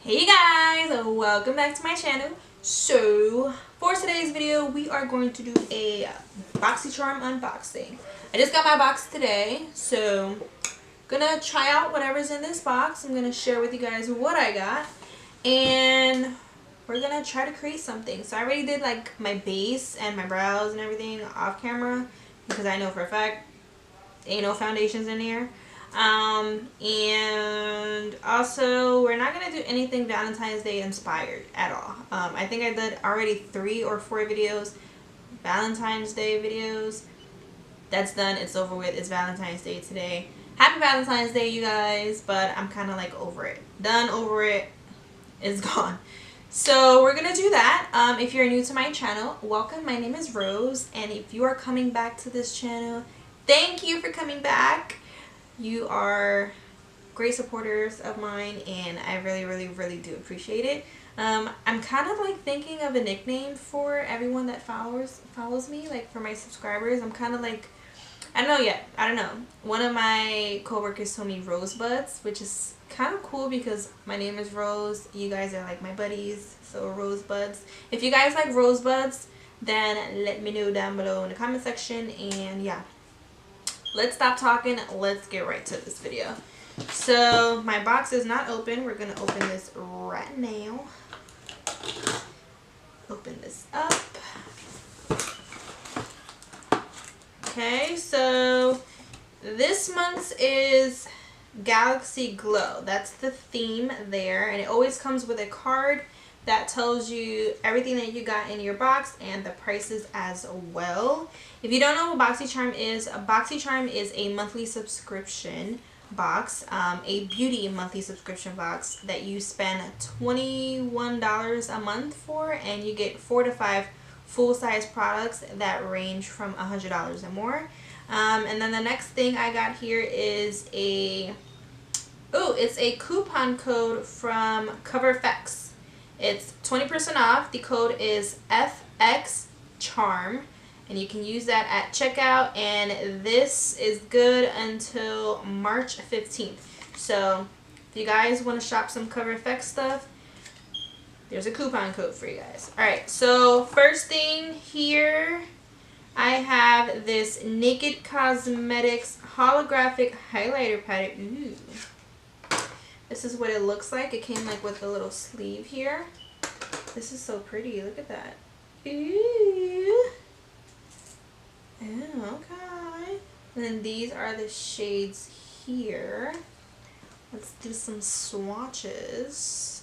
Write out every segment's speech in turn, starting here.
Hey guys, welcome back to my channel. So for today's video we are going to do a BoxyCharm unboxing. I just got my box today, so gonna try out whatever's in this box. I'm gonna share with you guys what I got, and we're gonna try to create something. So I already did like my base and my brows and everything off camera because I know for a fact ain't no foundations in here. And also we're not gonna do anything Valentine's Day inspired at all. I think I did already 3 or 4 videos, Valentine's Day videos. That's done, it's over with. It's Valentine's Day today. Happy Valentine's Day, you guys, but I'm kind of like over it. Done, over it, it's gone. So we're gonna do that. If you're new to my channel, welcome. My name is Rose, and if you are coming back to this channel, thank you for coming back. You are great supporters of mine, and I really do appreciate it. I'm kind of like thinking of a nickname for everyone that follows me, like for my subscribers. I'm kind of like, I don't know yet. I don't know. One of my coworkers told me Rosebuds, which is kind of cool because my name is Rose. You guys are like my buddies, so Rosebuds. If you guys like Rosebuds, then let me know down below in the comment section. And yeah, let's stop talking. Let's get right to this video. So my box is not open. We're gonna open this right now. Open this up. Okay, so this month's is Galaxy Glow. That's the theme there, and it always comes with a card that tells you everything that you got in your box and the prices as well. If you don't know what BoxyCharm is, BoxyCharm is a monthly subscription box, a beauty monthly subscription box that you spend $21 a month for, and you get 4 to 5 full-size products that range from $100 and more. And then the next thing I got here is it's a coupon code from CoverFX. It's 20% off. The code is FXCharm, and you can use that at checkout, and this is good until March 15th. So if you guys want to shop some CoverFX stuff, there's a coupon code for you guys. Alright, so first thing here, I have this Naked Cosmetics holographic highlighter palette. Ooh. This is what it looks like. It came like with a little sleeve here. This is so pretty. Look at that. Ooh. Oh, okay. And then these are the shades here. Let's do some swatches.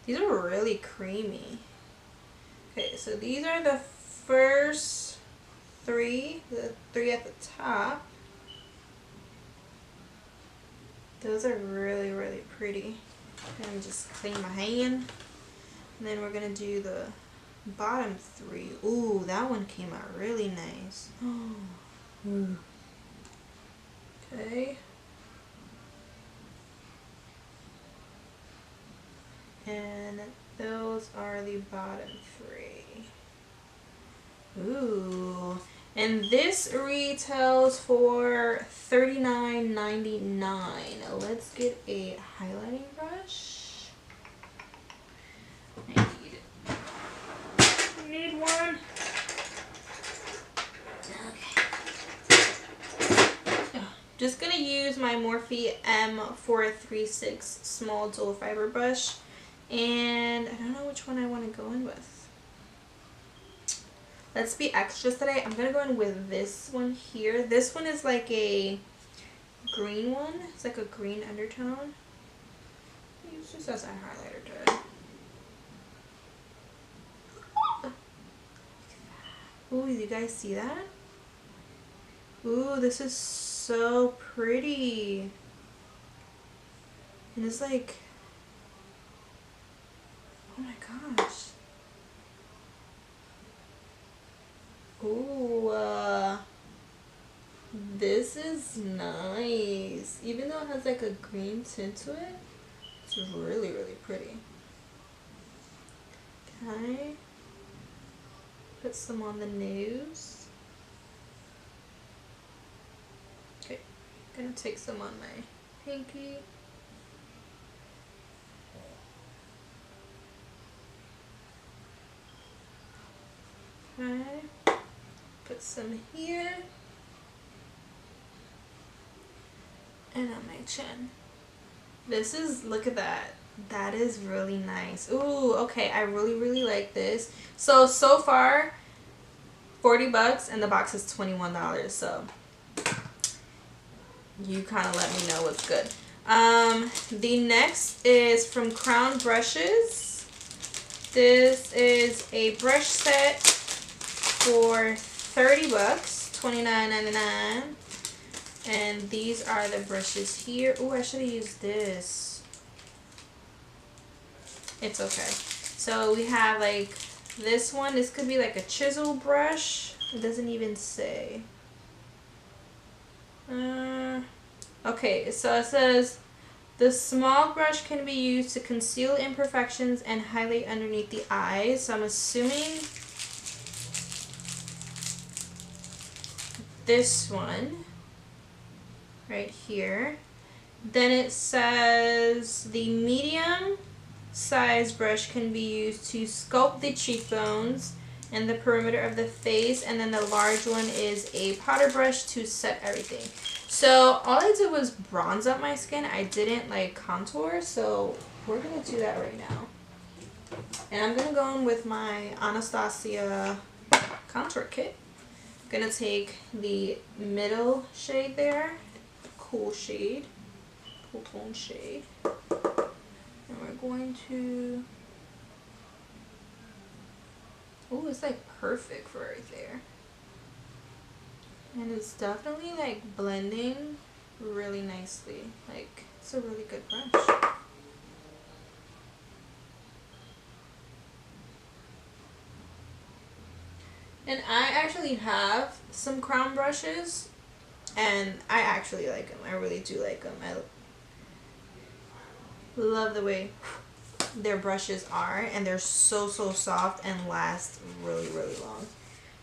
These are really creamy. Okay, so these are the first 3, the 3 at the top. Those are really pretty. Let me just clean my hand. And then we're going to do the bottom 3. Ooh, that one came out really nice. Ooh. Okay. And those are the bottom 3. Ooh. And this retails for $39.99. Let's get a highlighting brush. I need one. Okay. Just gonna use my Morphe M436 small dual fiber brush, and I don't know which one I want to go in with. Let's be extras today. I'm gonna go in with this one here. This one is like a green one. It's like a green undertone. Use this as a highlighter today. Ooh, you guys see that? Ooh, this is so pretty. And it's like, oh my gosh. Ooh, this is nice. Even though it has like a green tint to it, it's really pretty. Okay. Put some on the nose. Okay, gonna take some on my pinky. Okay. Put some here. And on my chin. This is, look at that. That is really nice. Ooh, okay. I really like this. So far, 40 bucks and the box is $21. So you kind of let me know what's good. The next is from Crown Brushes. This is a brush set for 30 bucks, $29.99. And these are the brushes here. Oh, I should have used this. It's okay. So we have like this one. This could be like a chisel brush. It doesn't even say. Okay, so it says the small brush can be used to conceal imperfections and highlight underneath the eyes. So I'm assuming this one right here. Then it says the medium size brush can be used to sculpt the cheekbones and the perimeter of the face, and then the large one is a powder brush to set everything. So all I did was bronze up my skin. I didn't like contour, so we're gonna do that right now. And I'm gonna go in with my Anastasia contour kit. I'm gonna take the middle shade there, cool shade, cool tone shade, and we're going to, oh, it's like perfect for right there. And it's definitely like blending really nicely. Like, it's a really good brush. And I actually have some Crown brushes, and I actually like them. I really do like them. I love the way their brushes are, and they're so soft and last really long.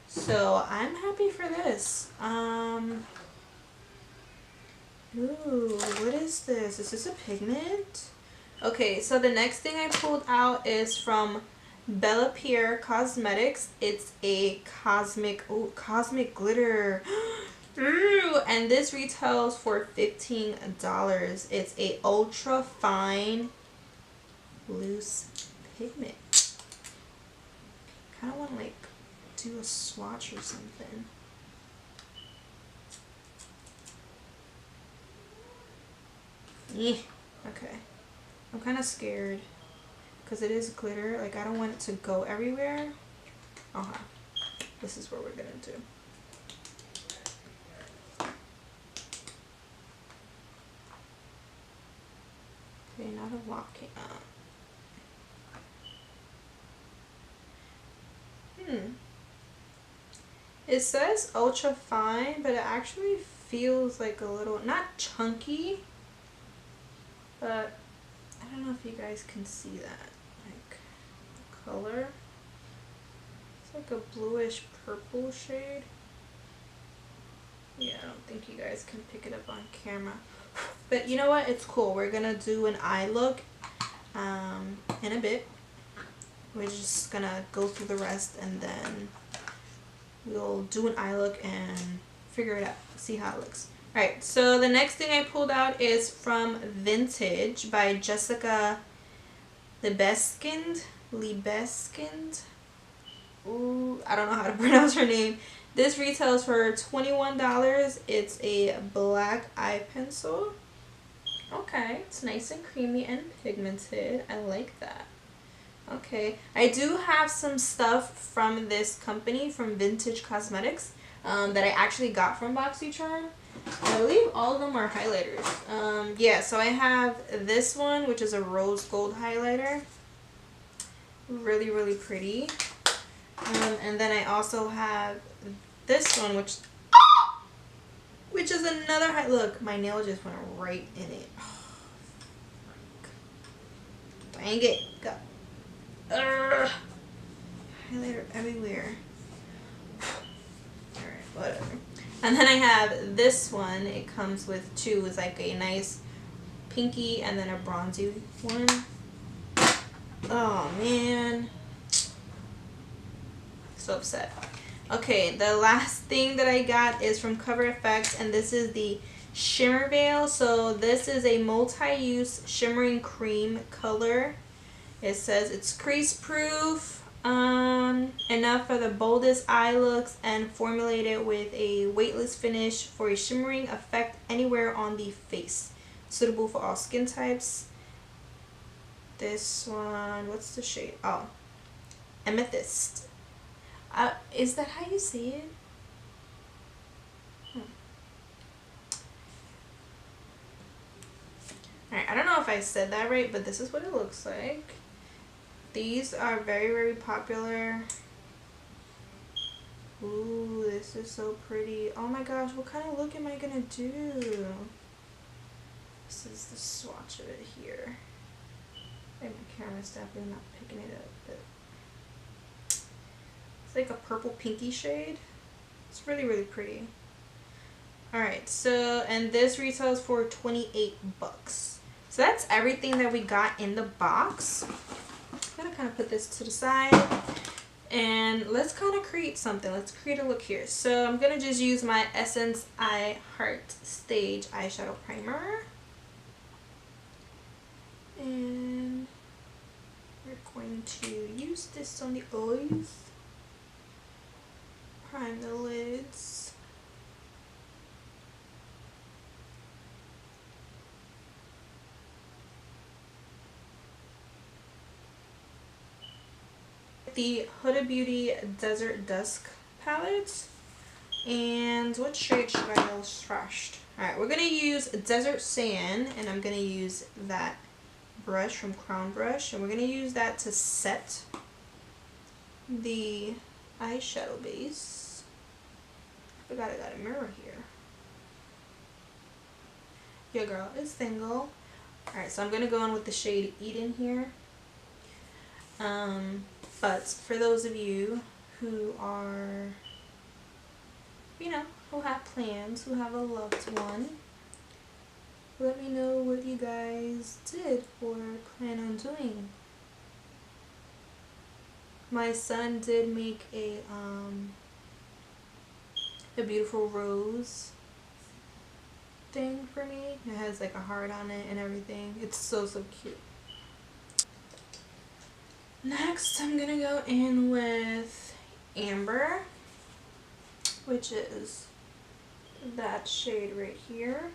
So I'm happy for this. Ooh, what is this? Is this a pigment? Okay, so the next thing I pulled out is from Bellapierre Cosmetics. It's a cosmic glitter. Ooh, and this retails for $15. It's a ultra fine loose pigment. Kind of want to like do a swatch or something. Yeah, okay. I'm kind of scared because it is glitter. Like, I don't want it to go everywhere. This is what we're gonna do. Okay, not a lot came out. It says ultra fine, but it actually feels like a little, not chunky, but I don't know if you guys can see that. Like, the color. It's like a bluish purple shade. Yeah, I don't think you guys can pick it up on camera. But you know what? It's cool. We're going to do an eye look in a bit. We're just going to go through the rest, and then we'll do an eye look and figure it out. See how it looks. Alright, so the next thing I pulled out is from Vintage by Jessica Lebeskind. Ooh, I don't know how to pronounce her name. This retails for $21. It's a black eye pencil. Okay, it's nice and creamy and pigmented. I like that. Okay, I do have some stuff from this company, from Vintage Cosmetics, that I actually got from Boxycharm. I believe all of them are highlighters. Yeah, so I have this one, which is a rose gold highlighter. Really pretty. And then I also have this one, which is another look, my nail just went right in it. Dang it. Go. Highlighter everywhere. Alright, whatever. And then I have this one. It comes with two. It's like a nice pinky and then a bronzy one. Oh man. So upset. Okay, the last thing that I got is from Cover FX, and this is the Shimmer Veil. So this is a multi-use shimmering cream color. It says it's crease proof, enough for the boldest eye looks, and formulated with a weightless finish for a shimmering effect anywhere on the face. Suitable for all skin types. This one, what's the shade? Oh, Amethyst. Is that how you say it? Alright, I don't know if I said that right, but this is what it looks like. These are very, very popular. Ooh, this is so pretty. Oh my gosh, what kind of look am I gonna do? This is the swatch of it here. And my camera's definitely not picking it up, but it's like a purple pinky shade. It's really, really pretty. Alright, so, and this retails for 28 bucks. So that's everything that we got in the box. I'm gonna kind of put this to the side and let's kind of create something. Let's create a look here. So I'm gonna just use my Essence I Heart Stage eyeshadow primer, and we're going to use this on the eyes, prime the lids. The Huda Beauty Desert Dusk palette. And what shade should I use first? Alright, we're going to use Desert Sand, and I'm going to use that brush from Crown Brush, and we're going to use that to set the eyeshadow base. I forgot I got a mirror here. Your girl is single. Alright, so I'm going to go in with the shade Eden here. But for those of you who are, you know, who have plans, who have a loved one, let me know what you guys did or plan on doing. My son did make a beautiful rose thing for me. It has like a heart on it and everything. It's so, so cute. Next, I'm gonna go in with Amber, which is that shade right here.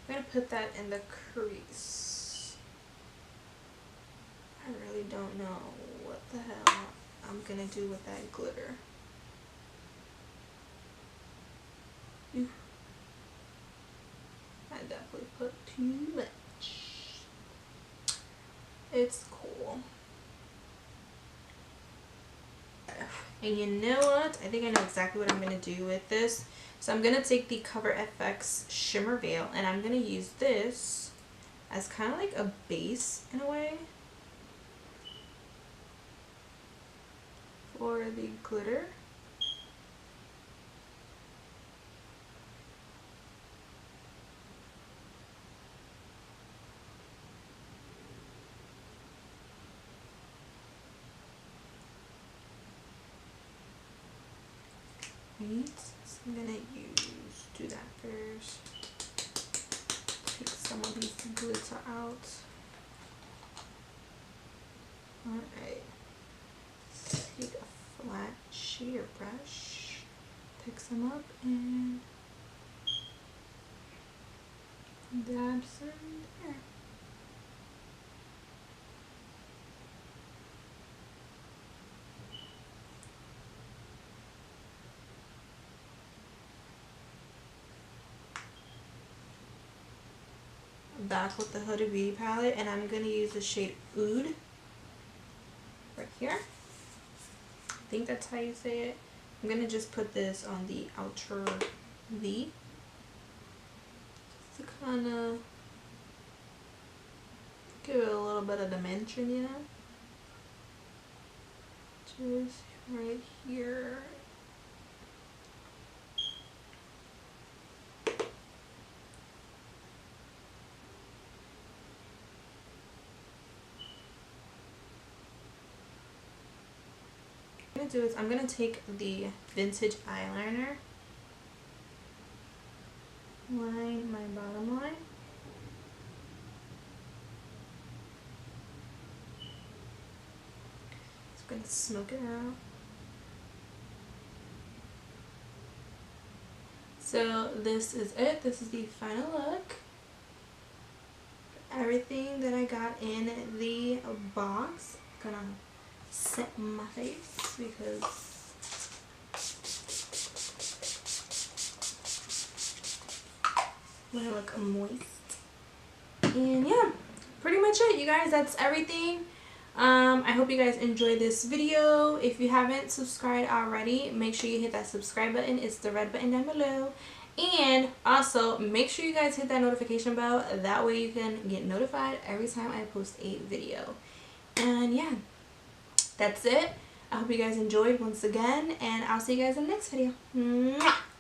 I'm gonna put that in the crease. I really don't know what the hell I'm gonna do with that glitter. Ooh. I definitely put too much. It's cool. And you know what? I think I know exactly what I'm going to do with this. So I'm going to take the Cover FX Shimmer Veil, and I'm going to use this as kind of like a base in a way for the glitter. So I'm gonna do that first. Take some of these glitter out. Alright. Take a flat sheer brush, pick some up and dab some there. Back with the Huda Beauty palette, and I'm going to use the shade Oud right here. I think that's how you say it. I'm going to just put this on the outer V to kind of give it a little bit of dimension, you know. Just right here. going to do is I'm going to take the vintage eyeliner, line my bottom line. Just going to smoke it out. So this is it. This is the final look. Everything that I got in the box. I'm gonna set my face because I'm gonna look moist. And yeah, pretty much it, you guys. That's everything. I hope you guys enjoyed this video. If you haven't subscribed already, make sure you hit that subscribe button. It's the red button down below. And also make sure you guys hit that notification bell. That way you can get notified every time I post a video. And yeah, that's it. I hope you guys enjoyed once again, and I'll see you guys in the next video. Mwah!